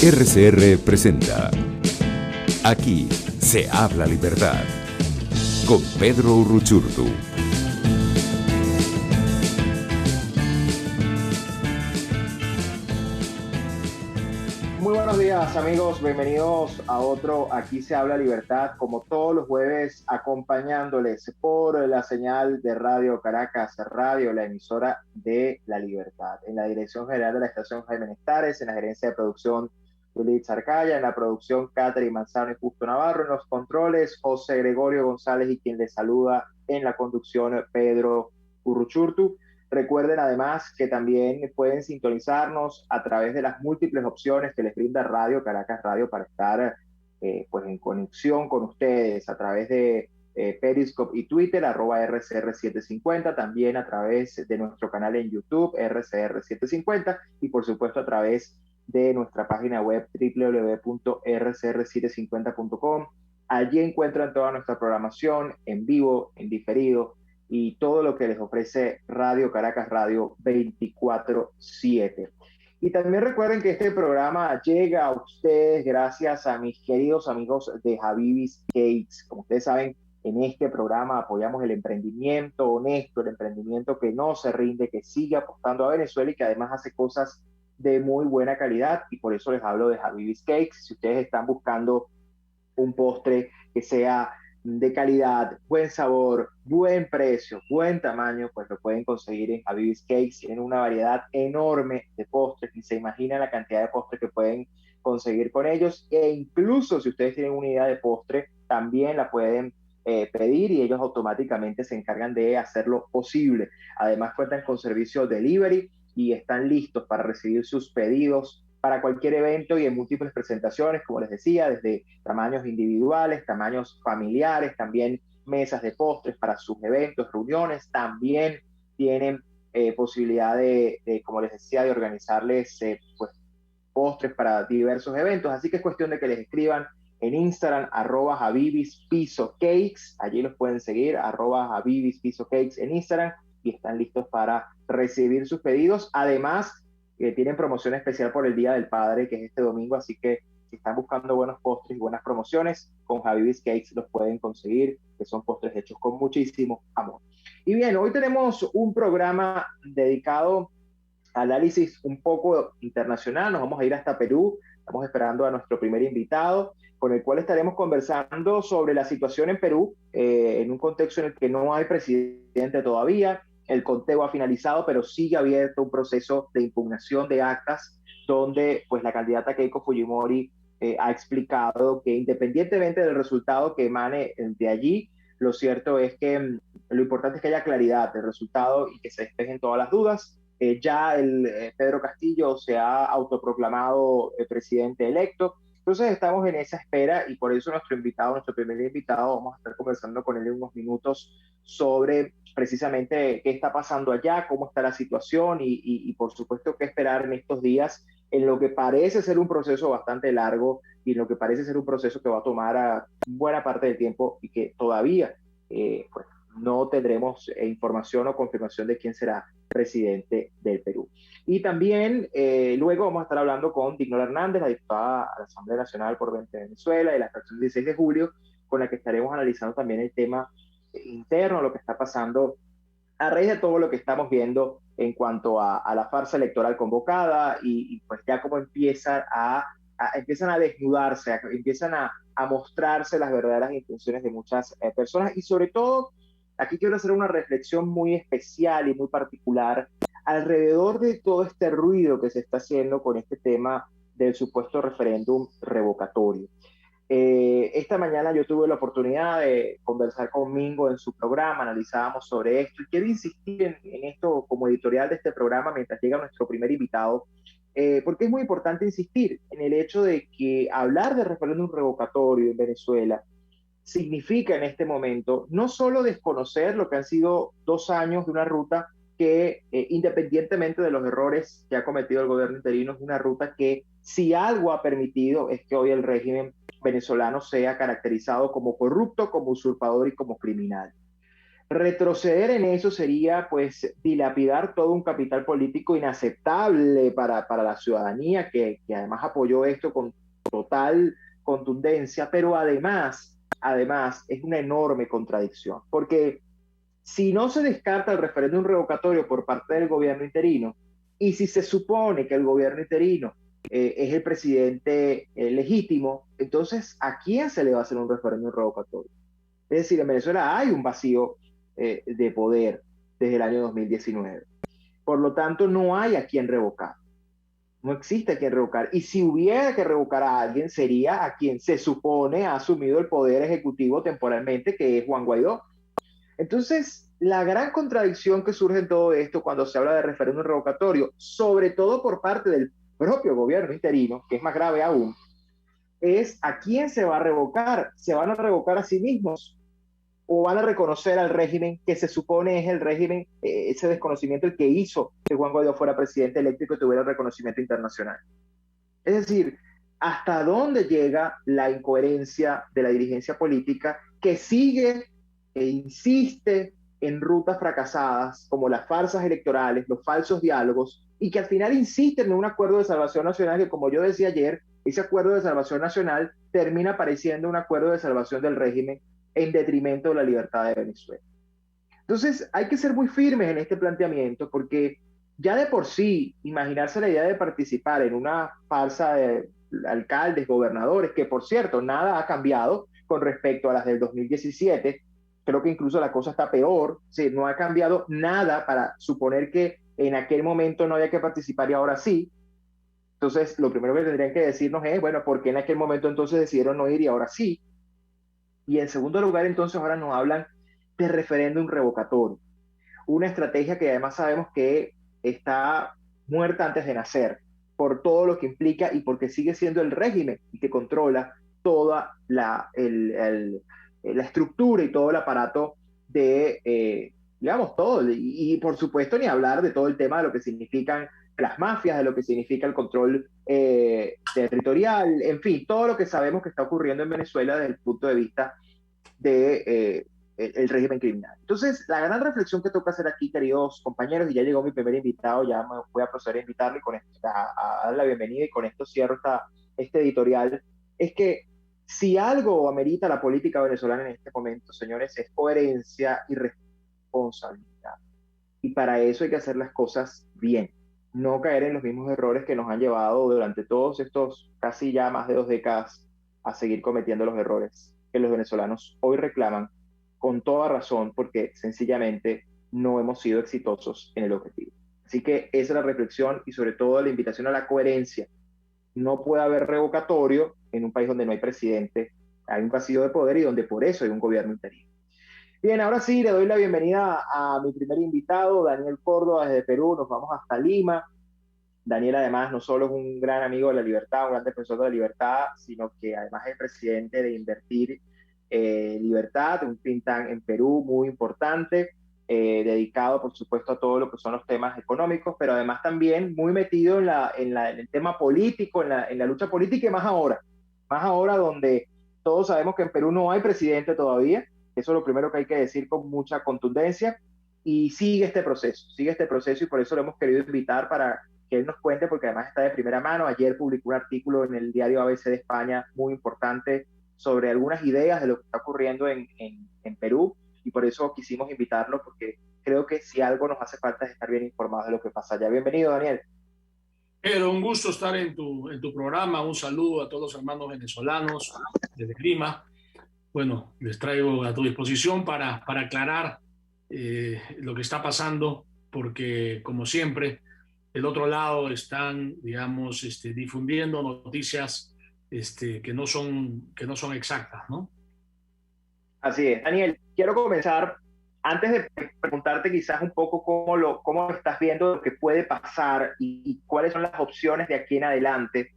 RCR presenta Aquí se habla libertad con Pedro Uruchurtu. Muy buenos días amigos, bienvenidos a otro Aquí se habla libertad, como todos los jueves acompañándoles por la señal de Radio Caracas Radio, la emisora de la libertad. En la dirección general de la estación Jaime Nestares, en la gerencia de producción Willy Zarcaya, en la producción Catherine Manzano y Justo Navarro, en los controles José Gregorio González y quien les saluda en la conducción Pedro Uruchurtu. Recuerden además que también pueden sintonizarnos a través de las múltiples opciones que les brinda Radio Caracas Radio para estar pues en conexión con ustedes a través de Periscope y Twitter, @RCR750, también a través de nuestro canal en YouTube, RCR750, y por supuesto a través de nuestra página web www.rcr750.com. Allí encuentran toda nuestra programación en vivo, en diferido, y todo lo que les ofrece Radio Caracas Radio 24/7. Y también recuerden que este programa llega a ustedes gracias a mis queridos amigos de Habibis Cakes. Como ustedes saben, en este programa apoyamos el emprendimiento honesto, el emprendimiento que no se rinde, que sigue apostando a Venezuela y que además hace cosas de muy buena calidad, y por eso les hablo de Habibis Cakes. Si ustedes están buscando un postre que sea de calidad, buen sabor, buen precio, buen tamaño, pues lo pueden conseguir en Habibis Cakes. Tienen una variedad enorme de postres, y se imaginan la cantidad de postres que pueden conseguir con ellos, e incluso si ustedes tienen una idea de postre, también la pueden pedir y ellos automáticamente se encargan de hacerlo posible. Además cuentan con servicio delivery y están listos para recibir sus pedidos para cualquier evento y en múltiples presentaciones, como les decía, desde tamaños individuales, tamaños familiares, también mesas de postres para sus eventos, reuniones. También tienen posibilidad como les decía, de organizarles pues, postres para diversos eventos. Así que es cuestión de que les escriban en Instagram, @HabibisPisoCakes. Allí los pueden seguir, @HabibisPisoCakes en Instagram, y están listos para recibir sus pedidos. Además, tienen promoción especial por el Día del Padre, que es este domingo, así que si están buscando buenos postres y buenas promociones, con Habibis Cakes los pueden conseguir, que son postres hechos con muchísimo amor. Y bien, hoy tenemos un programa dedicado a análisis un poco internacional. Nos vamos a ir hasta Perú. Estamos esperando a nuestro primer invitado, con el cual estaremos conversando sobre la situación en Perú, en un contexto en el que no hay presidente todavía. El conteo ha finalizado, pero sigue abierto un proceso de impugnación de actas, donde pues la candidata Keiko Fujimori ha explicado que independientemente del resultado que emane de allí, lo cierto es que lo importante es que haya claridad del resultado y que se despejen todas las dudas. Ya Pedro Castillo se ha autoproclamado presidente electo. Entonces estamos en esa espera, y por eso nuestro invitado, nuestro primer invitado, vamos a estar conversando con él en unos minutos sobre precisamente qué está pasando allá, cómo está la situación y por supuesto qué esperar en estos días, en lo que parece ser un proceso bastante largo y en lo que parece ser un proceso que va a tomar a buena parte del tiempo y que todavía pues, no tendremos información o confirmación de quién será presidente del Perú. Y también luego vamos a estar hablando con Dignora Hernández, la diputada a la Asamblea Nacional por Venezuela, de la fracción 16 de julio, con la que estaremos analizando también el tema interno, lo que está pasando a raíz de todo lo que estamos viendo en cuanto a la farsa electoral convocada, y pues ya como empiezan a desnudarse, empiezan a mostrarse las verdaderas intenciones de muchas personas. Y sobre todo, aquí quiero hacer una reflexión muy especial y muy particular alrededor de todo este ruido que se está haciendo con este tema del supuesto referéndum revocatorio. Esta mañana yo tuve la oportunidad de conversar con Mingo en su programa, analizábamos sobre esto, y quiero insistir en esto como editorial de este programa mientras llega nuestro primer invitado, porque es muy importante insistir en el hecho de que hablar de referéndum revocatorio en Venezuela significa en este momento no solo desconocer lo que han sido 2 años de una ruta que, independientemente de los errores que ha cometido el gobierno interino, es una ruta que, si algo ha permitido, es que hoy el régimen venezolano sea caracterizado como corrupto, como usurpador y como criminal. Retroceder en eso sería pues dilapidar todo un capital político inaceptable para la ciudadanía que además apoyó esto con total contundencia, pero además es una enorme contradicción, porque si no se descarta el referéndum revocatorio por parte del gobierno interino, y si se supone que el gobierno interino es el presidente legítimo, entonces ¿a quién se le va a hacer un referéndum revocatorio? Es decir, en Venezuela hay un vacío de poder desde el año 2019. Por lo tanto, no hay a quien revocar. No existe a quien revocar. Y si hubiera que revocar a alguien, sería a quien se supone ha asumido el poder ejecutivo temporalmente, que es Juan Guaidó. Entonces, la gran contradicción que surge en todo esto cuando se habla de referéndum revocatorio, sobre todo por parte del propio gobierno interino, que es más grave aún, es a quién se va a revocar. ¿Se van a revocar a sí mismos o van a reconocer al régimen que se supone es el régimen, ese desconocimiento el que hizo que Juan Guaidó fuera presidente electo y que tuviera el reconocimiento internacional? Es decir, ¿hasta dónde llega la incoherencia de la dirigencia política que sigue e insiste en rutas fracasadas como las farsas electorales, los falsos diálogos, y que al final insisten en un acuerdo de salvación nacional que, como yo decía ayer, ese acuerdo de salvación nacional termina pareciendo un acuerdo de salvación del régimen en detrimento de la libertad de Venezuela? Entonces, hay que ser muy firmes en este planteamiento porque ya de por sí, imaginarse la idea de participar en una farsa de alcaldes, gobernadores, que por cierto, nada ha cambiado con respecto a las del 2017, creo que incluso la cosa está peor, ¿sí? No ha cambiado nada para suponer que en aquel momento no había que participar y ahora sí. Entonces, lo primero que tendrían que decirnos es, bueno, ¿por qué en aquel momento entonces decidieron no ir y ahora sí? Y en segundo lugar, entonces ahora nos hablan de referéndum revocatorio, una estrategia que además sabemos que está muerta antes de nacer, por todo lo que implica y porque sigue siendo el régimen que controla toda la estructura y todo el aparato de, digamos, todo. Y por supuesto, ni hablar de todo el tema de lo que significan las mafias, de lo que significa el control territorial, en fin, todo lo que sabemos que está ocurriendo en Venezuela desde el punto de vista de el régimen criminal. Entonces, la gran reflexión que toca hacer aquí, queridos compañeros, y ya llegó mi primer invitado, ya me voy a proceder a invitarlo y con esto, a dar la bienvenida y con esto cierro este editorial, es que si algo amerita la política venezolana en este momento, señores, es coherencia y responsabilidad. Y para eso hay que hacer las cosas bien, no caer en los mismos errores que nos han llevado durante todos estos casi ya más de 2 décadas a seguir cometiendo los errores que los venezolanos hoy reclaman con toda razón porque sencillamente no hemos sido exitosos en el objetivo. Así que esa es la reflexión y sobre todo la invitación a la coherencia. No puede haber revocatorio en un país donde no hay presidente, hay un vacío de poder y donde por eso hay un gobierno interino. Bien, ahora sí, le doy la bienvenida a mi primer invitado, Daniel Córdoba, desde Perú. Nos vamos hasta Lima. Daniel, además, no solo es un gran amigo de la libertad, un gran defensor de la libertad, sino que además es presidente de Invertir Libertad, un think tank en Perú muy importante, dedicado, por supuesto, a todo lo que son los temas económicos, pero además también muy metido en el tema político, en la lucha política y más ahora donde todos sabemos que en Perú no hay presidente todavía. Eso es lo primero que hay que decir con mucha contundencia. Y sigue este proceso y por eso lo hemos querido invitar para que él nos cuente, porque además está de primera mano. Ayer publicó un artículo en el diario ABC de España muy importante sobre algunas ideas de lo que está ocurriendo en Perú y por eso quisimos invitarlo, porque creo que si algo nos hace falta es estar bien informados de lo que pasa allá. Bienvenido, Daniel. Pero un gusto estar en tu programa. Un saludo a todos los hermanos venezolanos desde Lima. Bueno, les traigo a tu disposición para aclarar lo que está pasando, porque como siempre, del otro lado están, digamos, difundiendo noticias que no son exactas, ¿no? Así es. Daniel, quiero comenzar, antes de preguntarte quizás un poco cómo lo estás viendo, lo que puede pasar y cuáles son las opciones de aquí en adelante.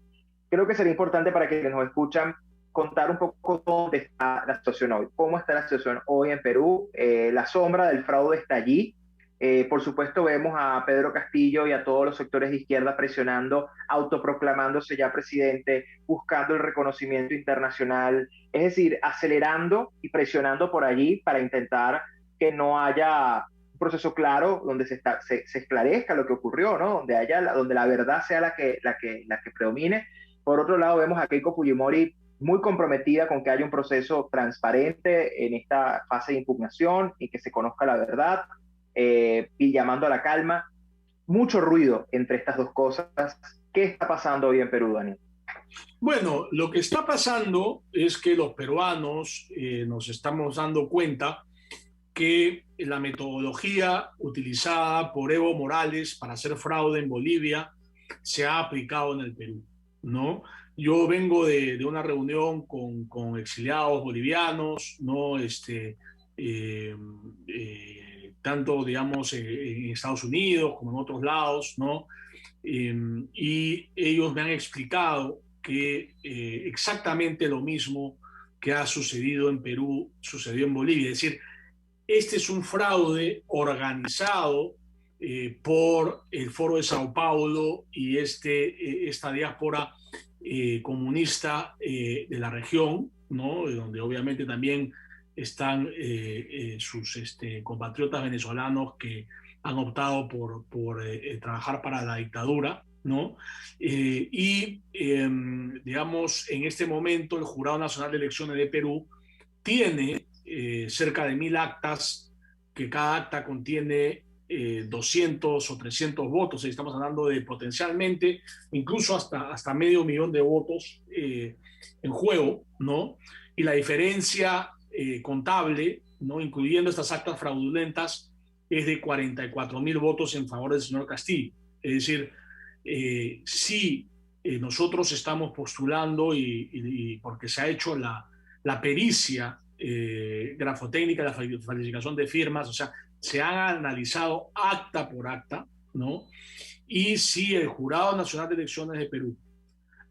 Creo que sería importante para quienes nos escuchan contar un poco dónde está la situación hoy, cómo está la situación hoy en Perú. La sombra del fraude está allí. Por supuesto, vemos a Pedro Castillo y a todos los sectores de izquierda presionando, autoproclamándose ya presidente, buscando el reconocimiento internacional, es decir, acelerando y presionando por allí para intentar que no haya un proceso claro donde se esclarezca lo que ocurrió, ¿no? Donde la verdad sea la que predomine. Por otro lado, vemos a Keiko Fujimori muy comprometida con que haya un proceso transparente en esta fase de impugnación y que se conozca la verdad, y llamando a la calma. Mucho ruido entre estas dos cosas. ¿Qué está pasando hoy en Perú, Daniel? Bueno, lo que está pasando es que los peruanos nos estamos dando cuenta que la metodología utilizada por Evo Morales para hacer fraude en Bolivia se ha aplicado en el Perú, ¿no? Yo vengo de una reunión con exiliados bolivianos, ¿no? Tanto, digamos, en Estados Unidos como en otros lados, ¿no? Y ellos me han explicado que exactamente lo mismo que ha sucedido en Perú sucedió en Bolivia. Es decir, este es un fraude organizado por el Foro de Sao Paulo y esta diáspora comunista de la región, ¿no? Donde obviamente también están sus compatriotas venezolanos que han optado por trabajar para la dictadura, ¿no? Digamos, en este momento el Jurado Nacional de Elecciones de Perú tiene cerca de 1000 actas, que cada acta contiene 200 o 300 votos. Estamos hablando de potencialmente incluso hasta medio millón de votos en juego, ¿no? Y la diferencia contable, ¿no?, incluyendo estas actas fraudulentas, es de 44.000 votos en favor del señor Castillo. Es decir, si nosotros estamos postulando y porque se ha hecho la pericia grafotécnica, la falsificación de firmas, o sea, se han analizado acta por acta, ¿no? Y si el Jurado Nacional de Elecciones de Perú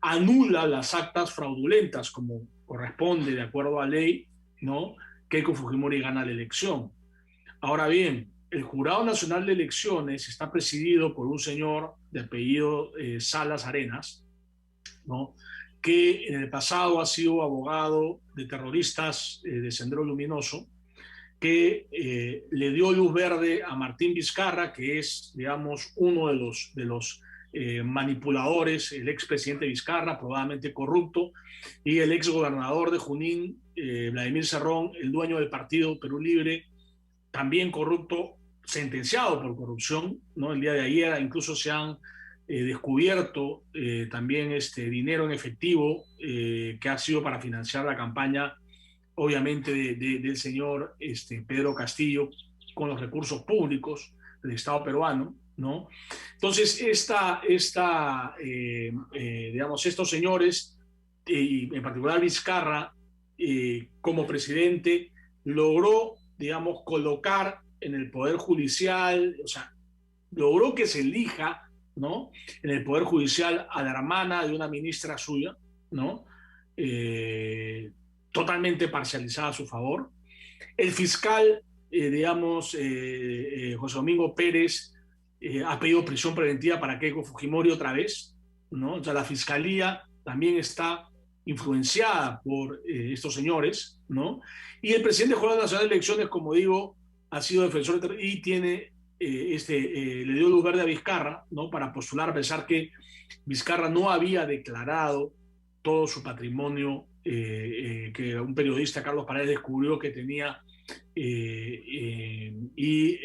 anula las actas fraudulentas como corresponde de acuerdo a ley, ¿no?, Keiko Fujimori gana la elección. Ahora bien, el Jurado Nacional de Elecciones está presidido por un señor de apellido Salas Arenas, ¿no?, que en el pasado ha sido abogado de terroristas de Sendero Luminoso, que le dio luz verde a Martín Vizcarra, que es, digamos, uno de los manipuladores, el expresidente Vizcarra, probablemente corrupto, y el exgobernador de Junín, Vladimir Cerrón, el dueño del partido Perú Libre, también corrupto, sentenciado por corrupción, ¿no? El día de ayer incluso se han descubierto también dinero en efectivo que ha sido para financiar la campaña, obviamente, del señor Pedro Castillo, con los recursos públicos del Estado peruano, ¿no? Entonces, digamos, estos señores, y en particular Vizcarra, como presidente, logró, digamos, colocar en el Poder Judicial, o sea, logró que se elija, ¿no?, en el Poder Judicial a la hermana de una ministra suya, ¿no?, totalmente parcializada a su favor. El fiscal, digamos, José Domingo Pérez, ha pedido prisión preventiva para Keiko Fujimori otra vez, ¿no? O sea, la fiscalía también está influenciada por estos señores, ¿no? Y el presidente del Jurado Nacional de Elecciones, como digo, ha sido defensor y tiene le dio luz verde a Vizcarra, ¿no?, para postular, a pesar que Vizcarra no había declarado todo su patrimonio, que un periodista, Carlos Paredes, descubrió que tenía, y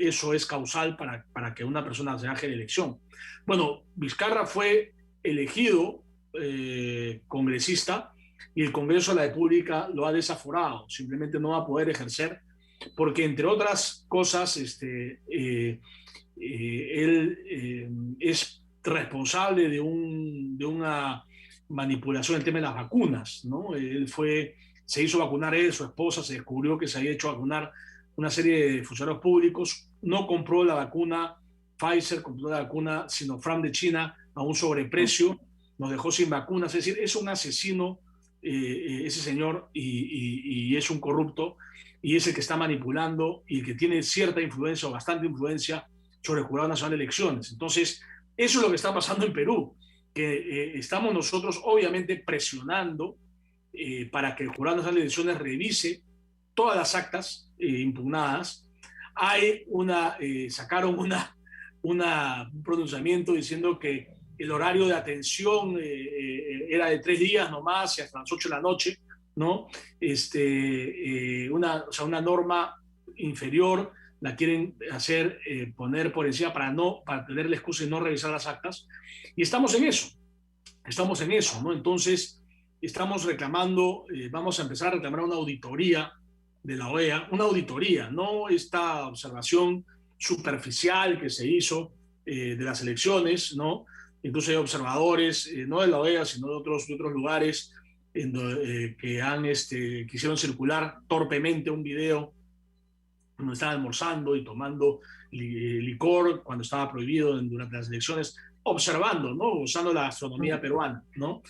eso es causal para que una persona se haga la elección. Bueno, Vizcarra fue elegido congresista y el Congreso de la República lo ha desaforado, simplemente no va a poder ejercer porque, entre otras cosas, él es responsable de una manipulación en el tema de las vacunas, ¿no? Se hizo vacunar él, su esposa, se descubrió que se había hecho vacunar una serie de funcionarios públicos, no compró la vacuna Pfizer, compró la vacuna Sinopharm de China a un sobreprecio, nos dejó sin vacunas. Es decir, es un asesino ese señor, y es un corrupto, y es el que está manipulando y el que tiene cierta influencia o bastante influencia sobre el Jurado Nacional de Elecciones. Entonces, eso es lo que está pasando en Perú, que estamos nosotros obviamente presionando para que el Jurado Nacional de Elecciones revise todas las actas impugnadas, sacaron un pronunciamiento diciendo que el horario de atención era de 3 días nomás y hasta las 8 de la noche, ¿no? O sea, una norma inferior la quieren hacer poner por encima para tener la excusa de no revisar las actas. Y estamos en eso, ¿no? Entonces, estamos reclamando, vamos a empezar a reclamar una auditoría de la OEA, una auditoría, no esta observación superficial que se hizo de las elecciones, ¿no? Incluso hay observadores, no de la OEA, sino de otros lugares, que quisieron circular torpemente un video donde estaban almorzando y tomando licor cuando estaba prohibido durante las elecciones, observando, ¿no? Usando la gastronomía peruana, ¿no?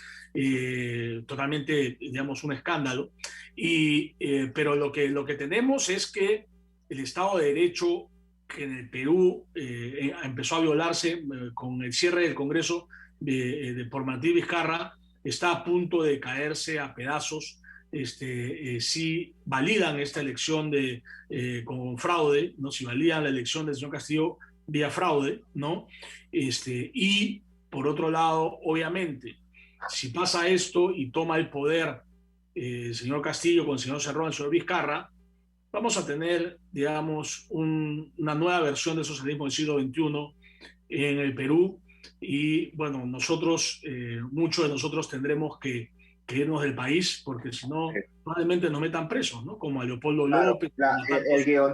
Totalmente, digamos, un escándalo. Pero lo que tenemos es que el Estado de Derecho, que en el Perú empezó a violarse con el cierre del Congreso por Martí Vizcarra, está a punto de caerse a pedazos si validan esta elección con fraude, ¿no? Si validan la elección del señor Castillo vía fraude, ¿no? Y por otro lado, obviamente, si pasa esto y toma el poder el señor Castillo con el señor Cerrón, el señor Vizcarra, vamos a tener, digamos, una nueva versión del socialismo del siglo XXI en el Perú. Y bueno, muchos de nosotros tendremos que irnos del país, porque si no, probablemente nos metan presos, ¿no? Como a Leopoldo López. El guión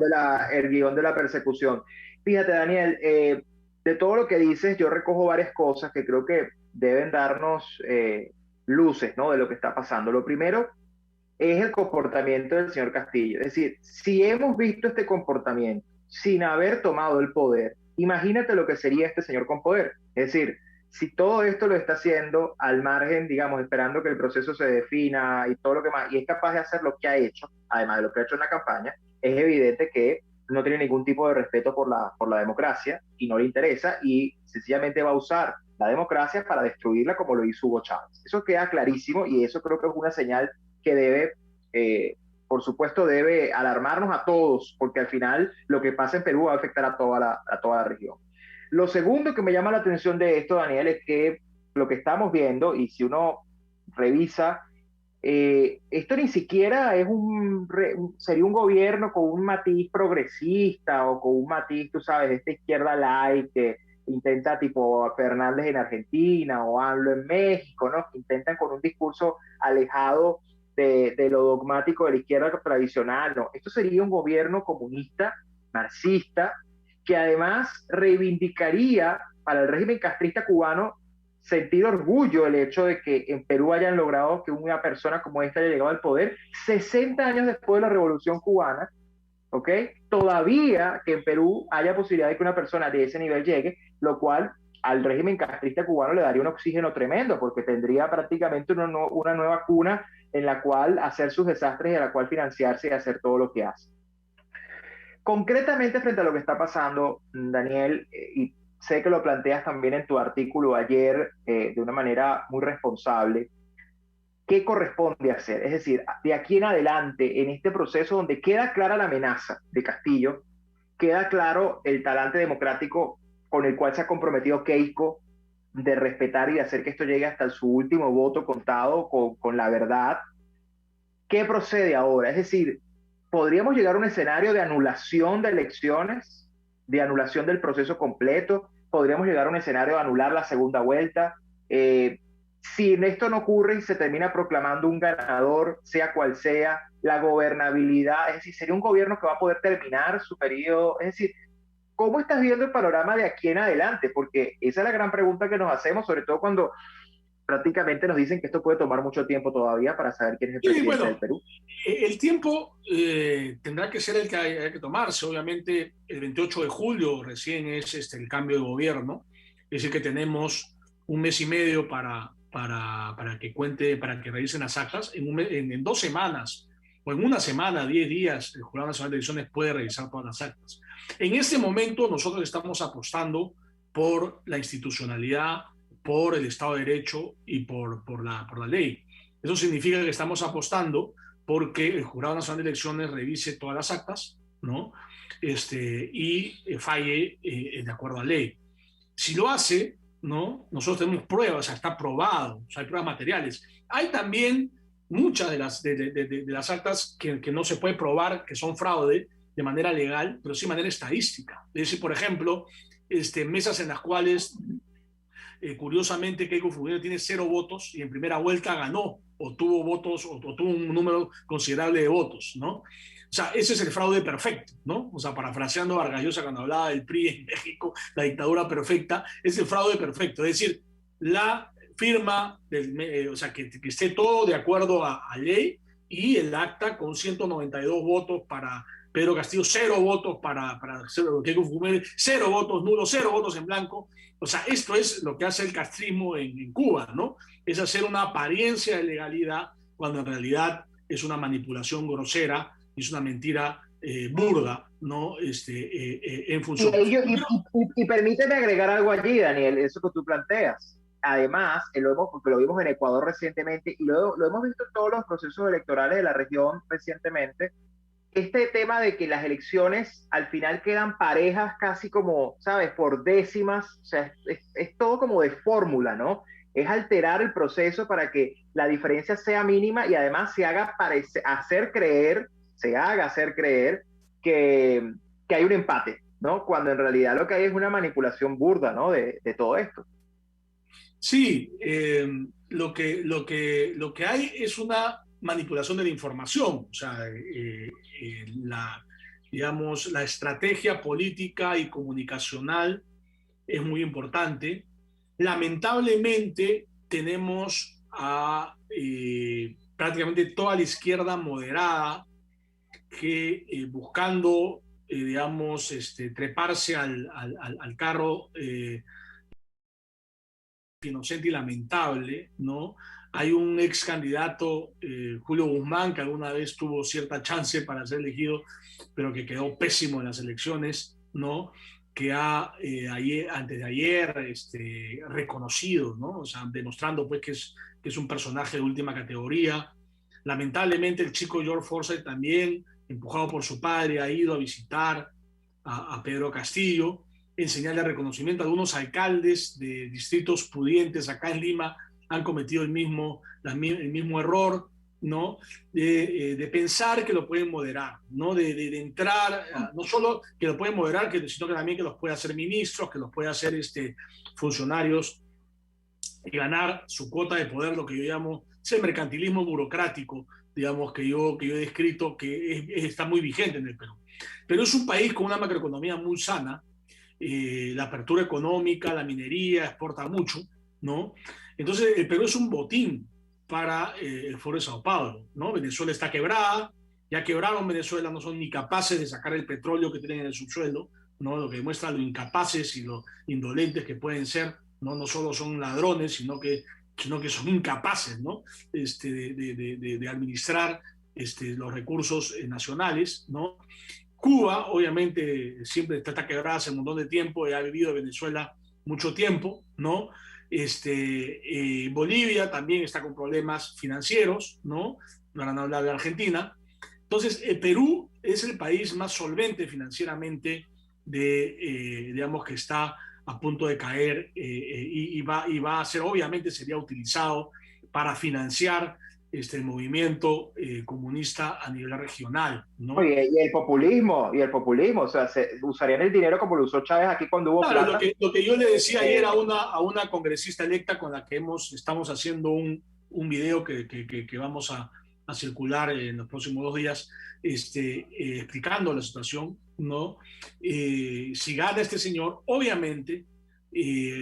de la persecución. Fíjate, Daniel, de todo lo que dices, yo recojo varias cosas que creo que deben darnos luces, ¿no? De lo que está pasando. Lo primero es el comportamiento del señor Castillo. Es decir, si hemos visto este comportamiento sin haber tomado el poder, imagínate lo que sería este señor con poder. Es decir, si todo esto lo está haciendo al margen, digamos, esperando que el proceso se defina y todo lo que más, y es capaz de hacer lo que ha hecho, además de lo que ha hecho en la campaña, es evidente que no tiene ningún tipo de respeto por la democracia y no le interesa y sencillamente va a usar la democracia para destruirla como lo hizo Hugo Chávez. Eso queda clarísimo y eso creo que es una señal que debe, por supuesto, debe alarmarnos a todos, porque al final lo que pasa en Perú va a afectar a toda la región. Lo segundo que me llama la atención de esto, Daniel, es que lo que estamos viendo, y si uno revisa, esto ni siquiera es sería un gobierno con un matiz progresista o con un matiz, tú sabes, de esta izquierda light que intenta tipo Fernández en Argentina o AMLO en México, ¿no? Que intentan con un discurso alejado de lo dogmático de la izquierda tradicional, ¿no? Esto sería un gobierno comunista, marxista, que además reivindicaría para el régimen castrista cubano sentir orgullo el hecho de que en Perú hayan logrado que una persona como esta haya llegado al poder 60 años después de la Revolución Cubana, ¿ok? Todavía que en Perú haya posibilidad de que una persona de ese nivel llegue, lo cual al régimen castrista cubano le daría un oxígeno tremendo, porque tendría prácticamente una nueva cuna en la cual hacer sus desastres y a la cual financiarse y hacer todo lo que hace. Concretamente frente a lo que está pasando, Daniel, y sé que lo planteas también en tu artículo ayer de una manera muy responsable, ¿qué corresponde hacer? Es decir, de aquí en adelante, en este proceso donde queda clara la amenaza de Castillo, queda claro el talante democrático con el cual se ha comprometido Keiko de respetar y de hacer que esto llegue hasta su último voto contado con la verdad. ¿Qué procede ahora? Es decir, ¿podríamos llegar a un escenario de anulación de elecciones, de anulación del proceso completo? ¿Podríamos llegar a un escenario de anular la segunda vuelta? Si esto no ocurre y se termina proclamando un ganador, sea cual sea, la gobernabilidad, es decir, sería un gobierno que va a poder terminar su periodo. Es decir, ¿cómo estás viendo el panorama de aquí en adelante? Porque esa es la gran pregunta que nos hacemos, sobre todo cuando prácticamente nos dicen que esto puede tomar mucho tiempo todavía para saber quién es el presidente del Perú. El tiempo tendrá que ser el que hay que tomarse. Obviamente, el 28 de julio recién es el cambio de gobierno. Es decir, que tenemos un mes y medio para que revisen las actas. En 2 semanas o en una semana, 10 días, el Jurado Nacional de Elecciones puede revisar todas las actas. En este momento, nosotros estamos apostando por la institucionalidad, por el Estado de Derecho y por la ley. Eso significa que estamos apostando porque el Jurado Nacional de Elecciones revise todas las actas, ¿no? Falle de acuerdo a ley. Si lo hace, ¿no? Nosotros tenemos pruebas, está probado, o sea, hay pruebas materiales. Hay también muchas de las actas que no se puede probar que son fraude de manera legal, pero sí de manera estadística. Es decir, por ejemplo, mesas en las cuales, curiosamente, Keiko Fujimori tiene 0 votos y en primera vuelta ganó o tuvo votos o tuvo un número considerable de votos, ¿no? O sea, ese es el fraude perfecto, ¿no? O sea, parafraseando a Vargas Llosa cuando hablaba del PRI en México, la dictadura perfecta, es el fraude perfecto. Es decir, la firma, o sea, que esté todo de acuerdo a ley y el acta con 192 votos para Pedro Castillo, 0 votos para Keiko Fujimori, 0 votos nulos, 0 votos en blanco. O sea, esto es lo que hace el castrismo en Cuba, ¿no? Es hacer una apariencia de legalidad cuando en realidad es una manipulación grosera, es una mentira burda, ¿no? En función. Y permíteme agregar algo allí, Daniel, eso que tú planteas. Además, porque lo vimos en Ecuador recientemente y lo hemos visto en todos los procesos electorales de la región recientemente, este tema de que las elecciones al final quedan parejas casi como, ¿sabes?, por décimas, o sea, es todo como de fórmula, ¿no? Es alterar el proceso para que la diferencia sea mínima y además se haga hacer creer que hay un empate, ¿no? Cuando en realidad lo que hay es una manipulación burda, ¿no? De todo esto. Sí, lo que hay es una manipulación de la información, o sea, digamos, la estrategia política y comunicacional es muy importante. Lamentablemente tenemos a prácticamente toda la izquierda moderada que buscando, digamos, treparse al carro inocente y lamentable, ¿no? Hay un ex candidato, Julio Guzmán, que alguna vez tuvo cierta chance para ser elegido, pero que quedó pésimo en las elecciones, ¿no? Que antes de ayer reconocido, ¿no? O sea, demostrando pues que es un personaje de última categoría. Lamentablemente el chico George Forsyth también, empujado por su padre, ha ido a visitar a Pedro Castillo en señal de reconocimiento. Algunos alcaldes de distritos pudientes acá en Lima han cometido el mismo error, ¿no? De pensar que lo pueden moderar, ¿no? De entrar, no solo que lo pueden moderar, sino que también que los puede hacer ministros, que los puede hacer funcionarios y ganar su cuota de poder, lo que yo llamo ese mercantilismo burocrático, digamos, que yo he descrito, que está muy vigente en el Perú. Pero es un país con una macroeconomía muy sana, la apertura económica, la minería, exporta mucho, ¿no? Entonces, el Perú es un botín para el Foro de Sao Paulo, ¿no? Venezuela está quebrada, ya quebraron Venezuela, no son ni capaces de sacar el petróleo que tienen en el subsuelo, ¿no? Lo que demuestra lo incapaces y lo indolentes que pueden ser, ¿no? No solo son ladrones, sino que son incapaces, ¿no? De administrar los recursos nacionales, ¿no? Cuba, obviamente, siempre está quebrada hace un montón de tiempo, ha vivido en Venezuela mucho tiempo, ¿no? Bolivia también está con problemas financieros, ¿no? Para no hablar de Argentina. Entonces, el Perú es el país más solvente financieramente digamos, que está a punto de caer y va a ser, obviamente, sería utilizado para financiar el movimiento comunista a nivel regional, ¿no? Oye, y el populismo, o sea, usarían el dinero como lo usó Chávez aquí cuando hubo claro, plata. lo que yo le decía ayer a una congresista electa con la que estamos haciendo un video que vamos a circular en los próximos 2 días, explicando la situación, ¿no? Si gana este señor, obviamente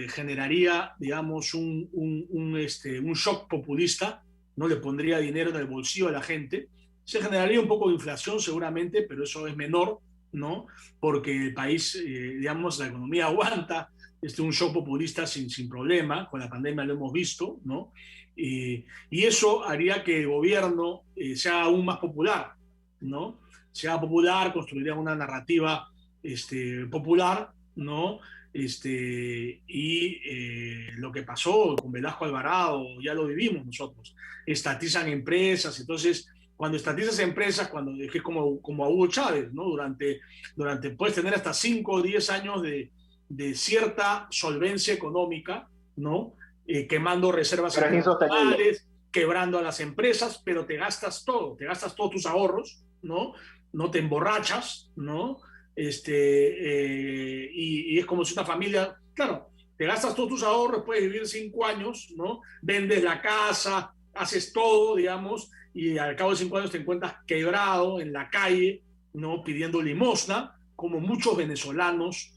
generaría, digamos, un shock populista, no le pondría dinero en el bolsillo a la gente, se generaría un poco de inflación seguramente, pero eso es menor, ¿no? Porque el país, digamos, la economía aguanta un shock populista sin problema, con la pandemia lo hemos visto, ¿no? Y eso haría que el gobierno sea aún más popular, ¿no? Sea popular, construiría una narrativa popular, ¿no? Lo que pasó con Velasco Alvarado, ya lo vivimos nosotros, estatizan empresas, entonces cuando estatizas empresas, es que como a Hugo Chávez, ¿no? Puedes tener hasta 5 o 10 años de cierta solvencia económica, ¿no? Quemando reservas Pero es insostenible. internacionales, quebrando a las empresas, pero te gastas todos tus ahorros, ¿no? No te emborrachas, ¿no? Y es como si una familia, claro, te gastas todos tus ahorros, puedes vivir 5 años, ¿no? Vendes la casa, haces todo, digamos, y al cabo de 5 años te encuentras quebrado en la calle, ¿no? Pidiendo limosna, como muchos venezolanos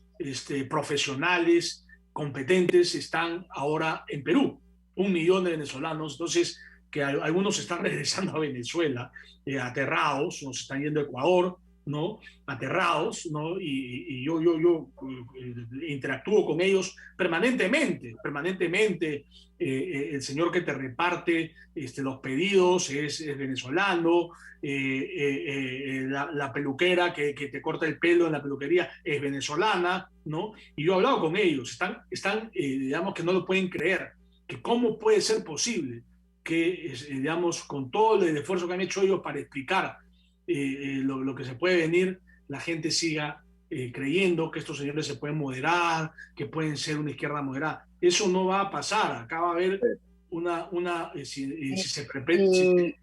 profesionales, competentes, están ahora en Perú. 1 millón de venezolanos, entonces, que algunos están regresando a Venezuela, aterrados, nos están yendo a Ecuador, ¿no? Aterrados, ¿no? Y yo interactúo con ellos permanentemente. El señor que te reparte los pedidos es venezolano, la peluquera que te corta el pelo en la peluquería es venezolana, ¿no? Y yo he hablado con ellos, están digamos que no lo pueden creer, que cómo puede ser posible que, digamos, con todo el esfuerzo que han hecho ellos para explicar lo que se puede venir, la gente siga creyendo que estos señores se pueden moderar, que pueden ser una izquierda moderada. Eso no va a pasar. Acá va a haber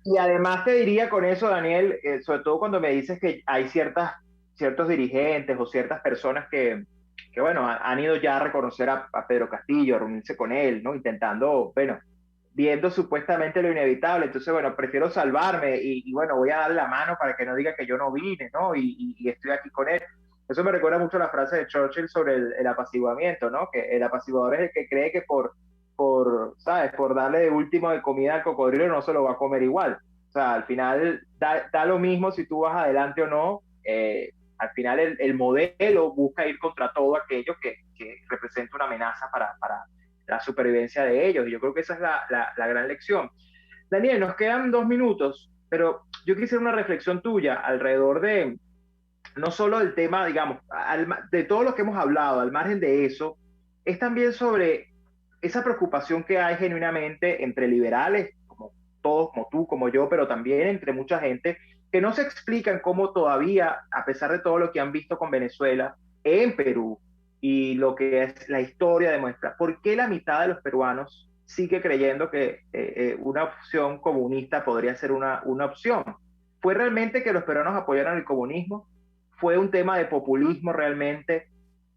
y además te diría con eso, Daniel, sobre todo cuando me dices que hay ciertos dirigentes o ciertas personas que bueno, han ido ya a reconocer a Pedro Castillo, a reunirse con él, ¿no? Intentando, bueno, viendo supuestamente lo inevitable. Entonces, bueno, prefiero salvarme y bueno, voy a darle la mano para que no diga que yo no vine, ¿no? Y estoy aquí con él. Eso me recuerda mucho a la frase de Churchill sobre el apaciguamiento, ¿no? Que el apaciguador es el que cree que ¿sabes? Por darle de último de comida al cocodrilo no se lo va a comer igual. O sea, al final da lo mismo si tú vas adelante o no. Al final el modelo busca ir contra todo aquello que representa una amenaza para la supervivencia de ellos. Y yo creo que esa es la gran lección. Daniel, nos quedan 2 minutos, pero yo quisiera una reflexión tuya alrededor de, no solo del tema, digamos, de todo lo que hemos hablado, al margen de eso, es también sobre esa preocupación que hay genuinamente entre liberales, como todos, como tú, como yo, pero también entre mucha gente, que no se explican cómo todavía, a pesar de todo lo que han visto con Venezuela, en Perú, y lo que es la historia demuestra, ¿por qué la mitad de los peruanos sigue creyendo que una opción comunista podría ser una opción? ¿Fue realmente que los peruanos apoyaron el comunismo? ¿Fue un tema de populismo realmente?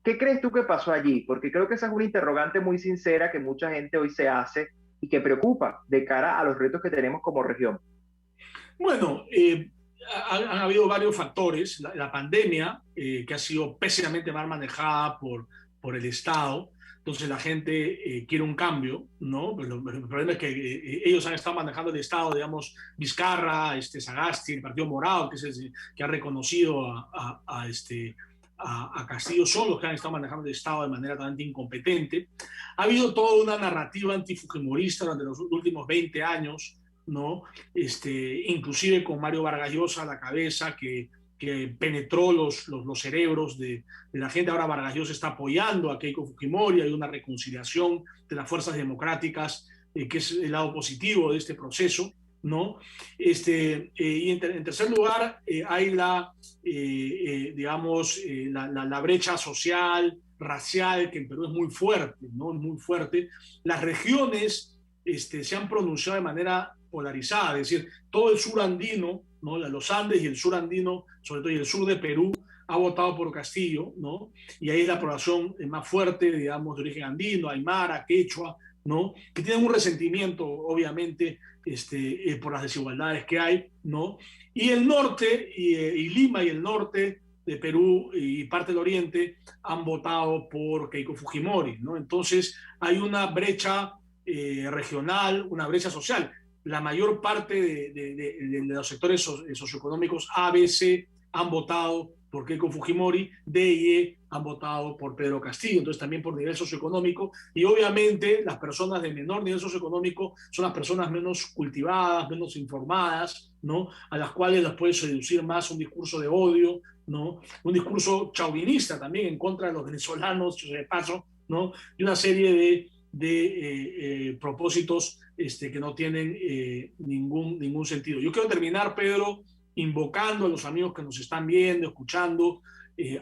¿Qué crees tú que pasó allí? Porque creo que esa es una interrogante muy sincera que mucha gente hoy se hace y que preocupa de cara a los retos que tenemos como región. Bueno, han habido varios factores. La pandemia, que ha sido pésimamente mal manejada por el Estado. Entonces la gente quiere un cambio, ¿no? Pero el problema es que ellos han estado manejando el Estado, digamos, Vizcarra, Sagasti, el Partido Morado, que ha reconocido a Castillo, son los que han estado manejando el Estado de manera totalmente incompetente. Ha habido toda una narrativa antifujimorista durante los últimos 20 años, ¿no? Inclusive con Mario Vargas Llosa a la cabeza, que penetró los cerebros de la gente. Ahora Vargas Llosa está apoyando a Keiko Fujimori, hay una reconciliación de las fuerzas democráticas, que es el lado positivo de este proceso, ¿no? Y en tercer lugar, hay digamos, la brecha social, racial, que en Perú es muy fuerte, ¿no? Es muy fuerte. Las regiones se han pronunciado de manera polarizada, es decir, todo el sur andino, ¿no? Los Andes y el sur andino, sobre todo y el sur de Perú, ha votado por Castillo, ¿no? Y ahí es la población más fuerte, digamos, de origen andino, aymara, quechua, ¿no? Que tienen un resentimiento, obviamente, por las desigualdades que hay, ¿no? Y el norte, y Lima y el norte de Perú y parte del oriente han votado por Keiko Fujimori, ¿no? Entonces hay una brecha regional, una brecha social. La mayor parte de los sectores socioeconómicos A, B, C han votado por Keiko Fujimori, D y E han votado por Pedro Castillo, entonces también por nivel socioeconómico, y obviamente las personas de menor nivel socioeconómico son las personas menos cultivadas, menos informadas, ¿no? A las cuales las puede seducir más un discurso de odio, ¿no? Un discurso chauvinista también en contra de los venezolanos, de paso, ¿no? Y una serie de propósitos que no tienen ningún sentido. Yo quiero terminar, Pedro, invocando a los amigos que nos están viendo, escuchando,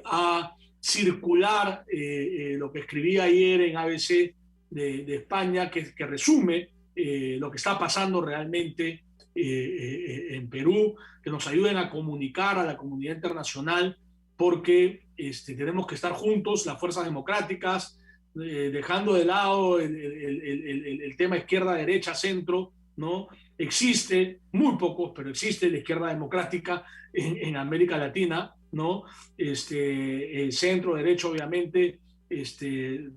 a circular lo que escribí ayer en ABC de España, que resume lo que está pasando realmente en Perú, que nos ayuden a comunicar a la comunidad internacional, porque tenemos que estar juntos, las fuerzas democráticas, dejando de lado el tema izquierda, derecha, centro, ¿no? Existe, muy pocos, pero existe la izquierda democrática en América Latina, ¿no? Centro, derecho, obviamente,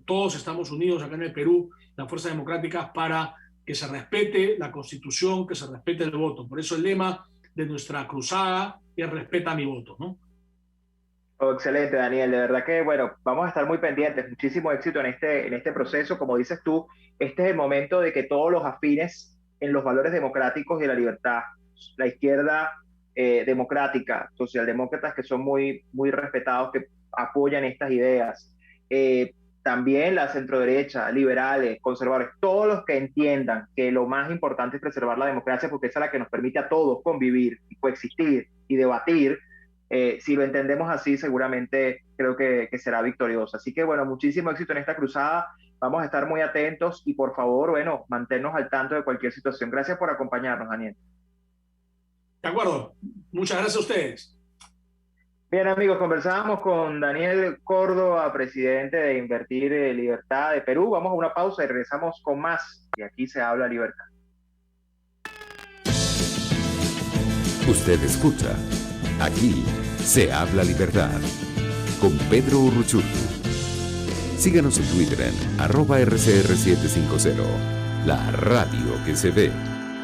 todos estamos unidos acá en el Perú, las fuerzas democráticas, para que se respete la Constitución, que se respete el voto. Por eso el lema de nuestra cruzada es respeta mi voto, ¿no? Oh, excelente, Daniel. De verdad que, bueno, vamos a estar muy pendientes. Muchísimo éxito en este proceso. Como dices tú, este es el momento de que todos los afines en los valores democráticos y la libertad, la izquierda democrática, socialdemócratas que son muy, muy respetados, que apoyan estas ideas, también la centroderecha, liberales, conservadores, todos los que entiendan que lo más importante es preservar la democracia, porque esa es la que nos permite a todos convivir, y coexistir y debatir. Si lo entendemos así, seguramente creo que será victorioso. Así que, bueno, muchísimo éxito en esta cruzada. Vamos a estar muy atentos y, por favor, bueno, manténnos al tanto de cualquier situación. Gracias por acompañarnos, Daniel. De acuerdo. Muchas gracias a ustedes. Bien, amigos, conversábamos con Daniel Córdoba, presidente de Invertir Libertad de Perú. Vamos a una pausa y regresamos con más. Y aquí se habla libertad. Usted escucha. Aquí se habla libertad. Con Pedro Urruchurtu. Síganos en Twitter en @RCR750. La radio que se ve.